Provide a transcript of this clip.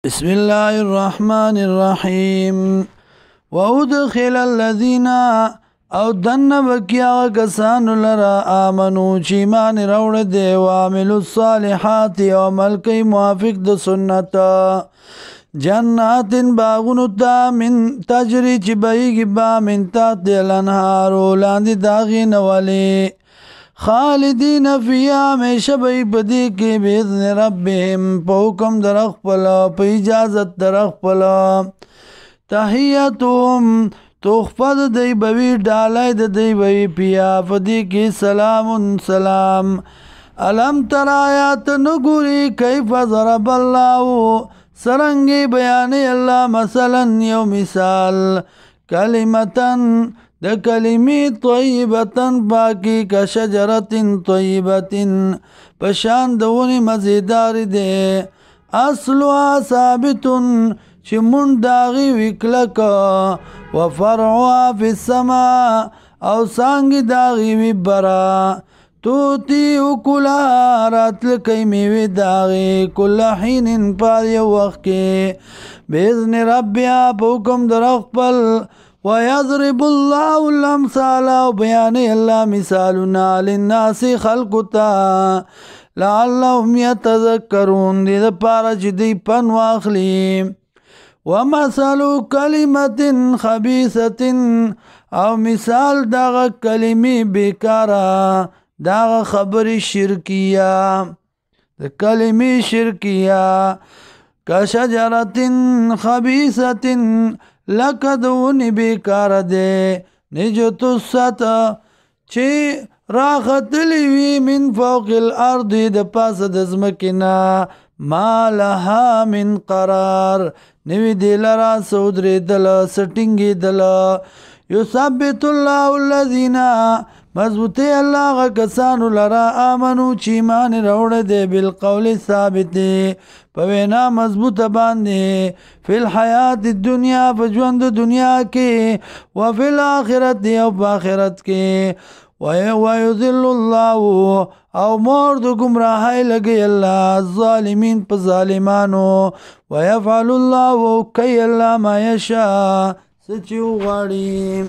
بسم الله الرحمن الرحیم وادخل الذین او دن بکیا کسانو لرا آمنو چی ایمان روڑ دے وعملوا الصالحات او عمل کئی موافق د سنت جنات باغونو تا من تجری چی بیگی با من تحت الانهارو لاندی داغی نوالی خالدین فیها ہمیشہ بئی بدی کی باذن ربهم پا حکم درخ پلا پا اجازت درخ پلا تحیتهم تخفد دی بوی ڈالائی دی بوی پیا فدی کی سلام سلام علم تر آیات نگوری کیف ضرب اللہ سرنگی بیانی اللہ مثلا یو مثال کلمتن د کلمی طیبتن پاکی کا شجرت طیبتن پشان دونی مزیدار دے اصلها ثابتن چی من داغی وکلک وفرعها فی السماء او سانگی داغی وی برا توتی اکلا راتل کئی میوی داغی کل حین پاری وقت کے بیذن ربیا پوکم درخ پل وَيَضْرِبُ اللَّهُ الْأَمْثَالَ وَبَيَانِ اللَّهُ مِثَالُنَا لِلنَّاسِ خَلْقُتَا لَعَلَّهُمْ يَتَذَكَّرُونَ دید پارا جدی پن واخلی وَمَثَلُ كَلِمَةٍ خَبِيثَةٍ او مثال داغ کلمی بیکارا داغ خبر شرکیہ کلمی شرکیہ کَشَجَرَةٍ خَبِيثَةٍ لکدونی بیکار دے نجو تساتا چی راختلیوی من فوق الارض دا پاس دزمکنا ما لها من قرار نوی دیلرا سودری دل سٹنگی دل یثبت اللہ الذین مضبوطی اللہ غا کسانو لرا آمنو چیمان روڑ دے بالقول ثابت پوینا مضبوط باندے فی الحیات الدنیا فجوند دنیا کے وفی الاخرت او باخرت کے ویذل اللہ او مورد گمراہی لگی اللہ الظالمین پا ظالمانو ویفعل اللہ کئی اللہ ما یشاء سچیو غاڑی